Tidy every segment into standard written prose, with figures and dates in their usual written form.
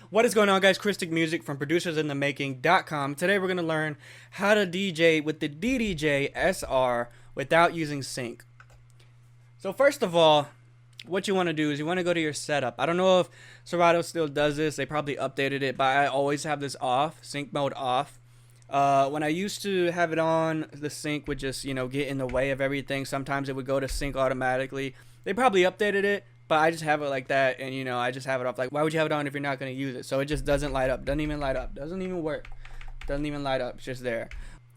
What is going on, guys? KrysticMusic from producersinthemaking.com. Today we're going to learn how to DJ with the DDJ-SR without using sync. So first of all, what you want to do is you want to go to your setup. I don't know if Serato still does this. They probably updated it, but I always have this off, sync mode off. When I used to have it on, the sync would just, get in the way of everything. Sometimes it would go to sync automatically. They probably updated it, but I just have it like that, and I just have it off. Like, why would you have it on if you're not going to use it? So it just doesn't light up. Doesn't even light up. Doesn't even work. Doesn't even light up. It's just there.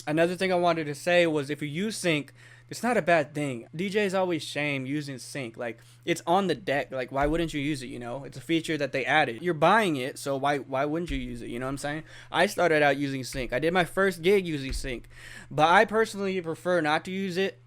Another thing I wanted to say was if you use sync, it's not a bad thing. DJs always shame using sync. Like, it's on the deck. Like, why wouldn't you use it, It's a feature that they added. You're buying it, so why wouldn't you use it? You know what I'm saying? I started out using sync. I did my first gig using sync. But I personally prefer not to use it.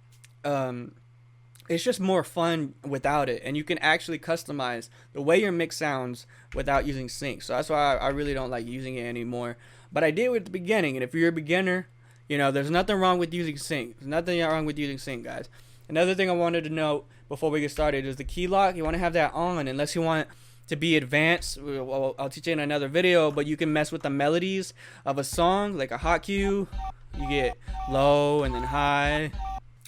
It's just more fun without it, and you can actually customize the way your mix sounds without using sync. So that's why I really don't like using it anymore. But I did at the beginning, and if you're a beginner, there's nothing wrong with using sync. There's nothing wrong with using sync, guys. Another thing I wanted to note before we get started is the key lock. You want to have that on unless you want to be advanced. I'll teach you in another video, but you can mess with the melodies of a song, like a hot cue. You get low and then high.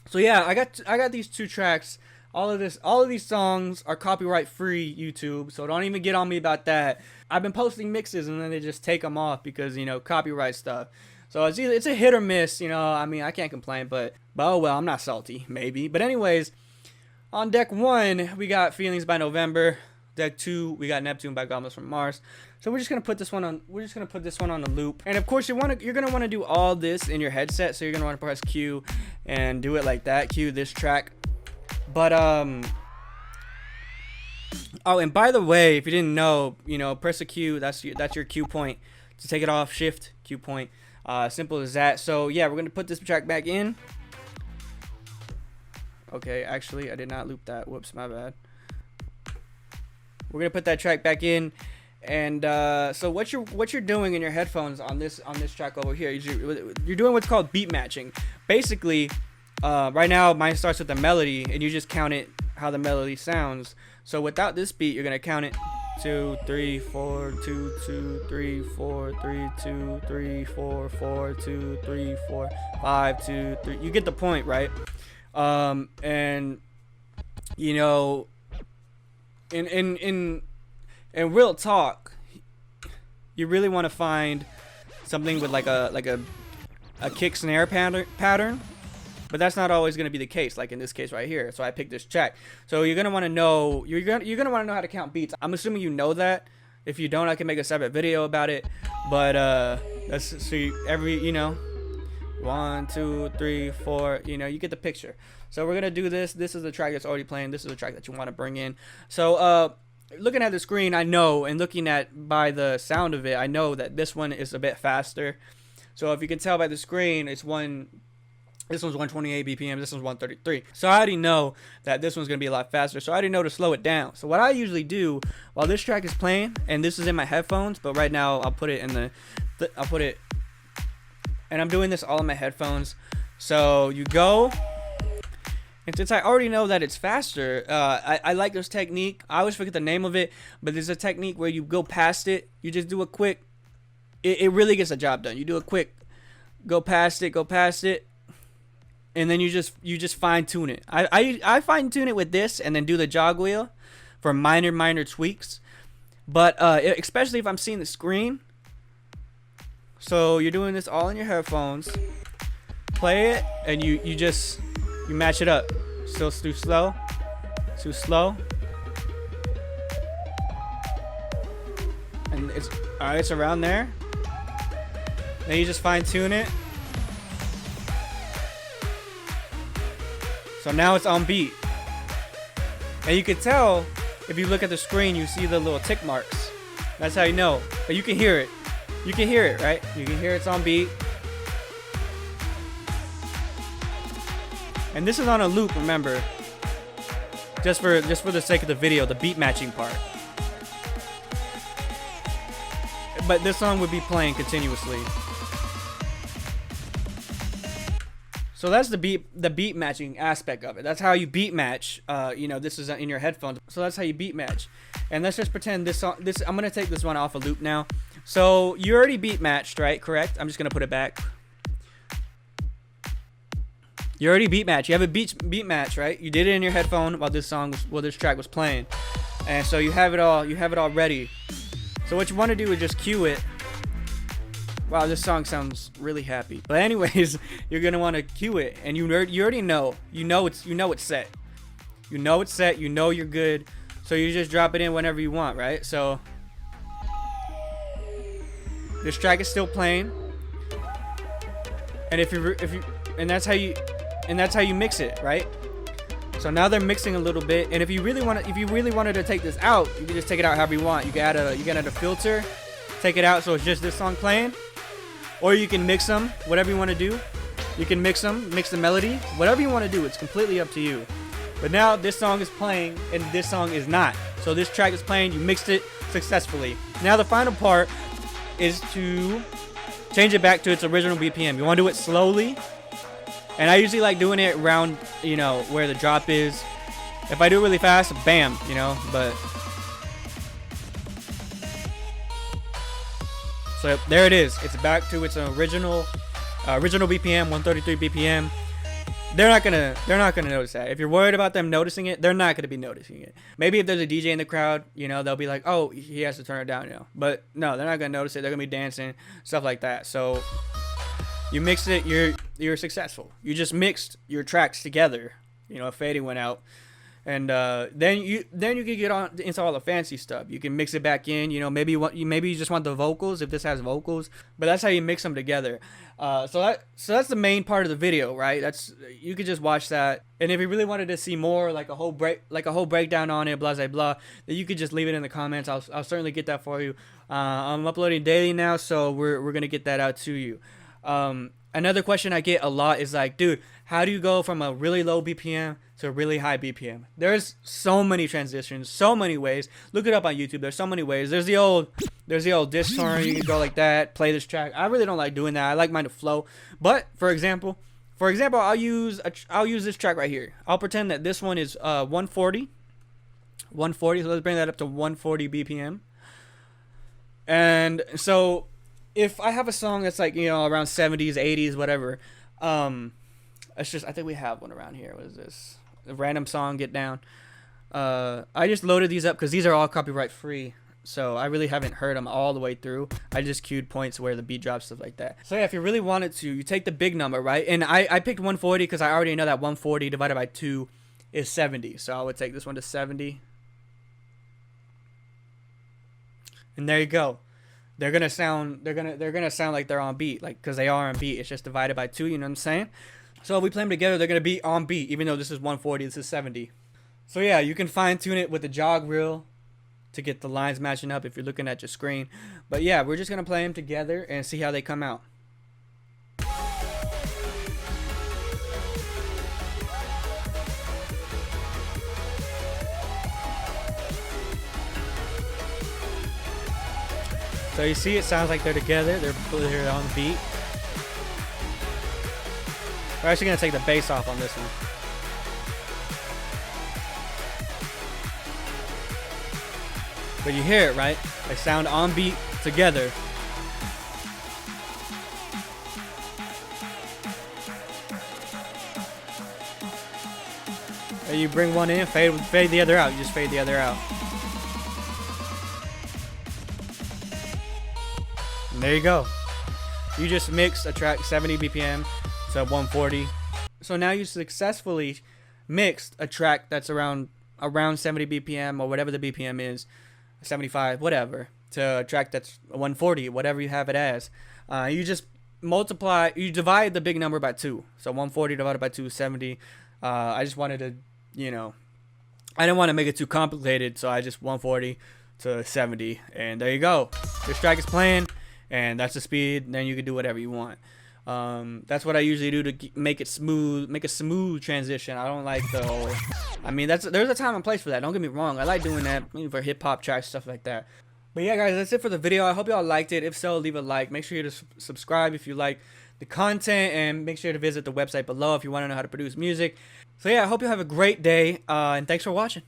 So yeah, I got these two tracks. All of these songs are copyright free, YouTube. So don't even get on me about that. I've been posting mixes and then they just take them off because copyright stuff. So it's a hit or miss. I can't complain, but oh well, I'm not salty, maybe. But anyways, on deck 1 we got Feelings by November. Deck 2 we got Neptune by Goblins from Mars. So we're just gonna put this one on. We're just gonna put this one on the loop. And of course you're gonna want to do all this in your headset. So you're gonna want to press Q and do it like that. Q this track. But oh, and by the way, if you didn't know, press a Q. That's your Q point to take it off. Shift Q point. Simple as that. So yeah, we're gonna put this track back in. Okay, actually I did not loop that. Whoops, my bad. We're gonna put that track back in, and so what you're doing in your headphones on this track over here is you're doing what's called beat matching. Basically, right now mine starts with the melody, and you just count it how the melody sounds. So without this beat, you're gonna count it 2 3 4 2 2 3 4 3 2 3 4 4 2 3 4 5 2 3. You get the point, right? And in real talk, you really want to find something with like a kick snare pattern, but that's not always going to be the case, like in this case right here. So I picked this track. So you're going to want to know how to count beats. I'm assuming you know that. If you don't, I can make a separate video about it. But that's so every 1 2 3 4, you get the picture. So we're gonna do this. This is the track that's already playing. This is the track that you want to bring in. So looking at the screen, I know, and looking at by the sound of it, I know that this one is a bit faster. So if you can tell by the screen, this one's 128 BPM, this one's 133. So I already know that this one's gonna be a lot faster. So I already know to slow it down. So what I usually do while this track is playing, and this is in my headphones, but right now I'll put it in and I'm doing this all in my headphones. So you go, and since I already know that it's faster, I like this technique. I always forget the name of it, but there's a technique where you go past it. You just do a quick. It really gets the job done. You do a quick, go past it, and then you just fine tune it. I fine tune it with this, and then do the jog wheel for minor tweaks. But especially if I'm seeing the screen. So you're doing this all in your headphones. Play it, and you match it up. Still too slow. And it's around there. Then you just fine tune it. So now it's on beat. And you can tell if you look at the screen, you see the little tick marks. That's how you know. But you can hear it. You can hear it, right? You can hear it's on beat. And this is on a loop, remember. Just for the sake of the video, the beat matching part. But this song would be playing continuously. So that's the beat matching aspect of it. That's how you beat match. This is in your headphones. So that's how you beat match. And let's just pretend this song, I'm gonna take this one off a loop now. So you already beat matched, right? Correct? I'm just gonna put it back. You already beat match. You have a beat match, right? You did it in your headphone while this track was playing, and so you have it all ready. So what you want to do is just cue it. Wow, this song sounds really happy. But anyways, you're gonna want to cue it, and you already know. You know it's set. You know it's set. You know you're good. So you just drop it in whenever you want, right? So this track is still playing, and that's how you mix it, right? So now they're mixing a little bit, and if you really wanted to take this out, you can just take it out however you want. You can add a filter, take it out so it's just this song playing, or you can mix them, whatever you want to do. You can mix the melody, whatever you want to do. It's completely up to you. But now this song is playing and this song is not. So this track is playing, you mixed it successfully. Now the final part is to change it back to its original BPM. You want to do it slowly. And I usually like doing it around, where the drop is. If I do it really fast, bam, but. So there it is. It's back to its original BPM, 133 BPM. They're not gonna notice that. If you're worried about them noticing it, they're not gonna be noticing it. Maybe if there's a DJ in the crowd, they'll be like, oh, he has to turn it down, But no, they're not gonna notice it. They're gonna be dancing, stuff like that. So. You mixed it, you're successful. You just mixed your tracks together. A fading went out, and then you can get on into all the fancy stuff. You can mix it back in. Maybe you just want the vocals if this has vocals, but that's how you mix them together. So that's the main part of the video, right? You could just watch that, and if you really wanted to see more, like a whole breakdown on it, blah blah blah, then you could just leave it in the comments. I'll certainly get that for you. I'm uploading daily now, so we're gonna get that out to you. Another question I get a lot is like, dude, how do you go from a really low BPM to a really high BPM? There's so many transitions, so many ways. Look it up on YouTube. There's so many ways. There's the old disc turn. You can go like that, play this track. I really don't like doing that. I like mine to flow. But for example, I'll use this track right here. I'll pretend that this one is 140. So let's bring that up to 140 BPM. And so if I have a song that's like, around 70s, 80s, whatever, I think we have one around here. What is this? A random song, Get Down. I just loaded these up because these are all copyright free. So I really haven't heard them all the way through. I just queued points where the beat drops, stuff like that. So yeah, if you really wanted to, you take the big number, right? And I picked 140 because I already know that 140 divided by 2 is 70. So I would take this one to 70. And there you go. They're gonna sound like they're on beat, like, because they are on beat. It's just divided by 2. You know what I'm saying? So if we play them together, they're gonna be on beat, even though this is 140, this is 70. So yeah, you can fine tune it with the jog reel to get the lines matching up if you're looking at your screen. But yeah, we're just gonna play them together and see how they come out. So you see, it sounds like they're together. They're on the beat. We're actually gonna take the bass off on this one. But you hear it, right? They sound on beat together. And you bring one in, fade the other out. You just fade the other out. And there you go. You just mixed a track 70 BPM to 140. So now you successfully mixed a track that's around 70 BPM or whatever the BPM is, 75, whatever, to a track that's 140, whatever you have it as. You just you divide the big number by 2. So 140 divided by 2 is 70. I just wanted to, I didn't want to make it too complicated, so I just 140 to 70, and there you go. This track is playing, and that's the speed. Then you can do whatever you want. That's what I usually do to make a smooth transition. I don't like there's a time and place for that. Don't get me wrong. I like doing that for hip hop tracks, stuff like that. But yeah, guys, that's it for the video. I hope y'all liked it. If so, leave a like. Make sure you subscribe if you like the content, and make sure to visit the website below if you want to know how to produce music. So yeah, I hope you have a great day, and thanks for watching.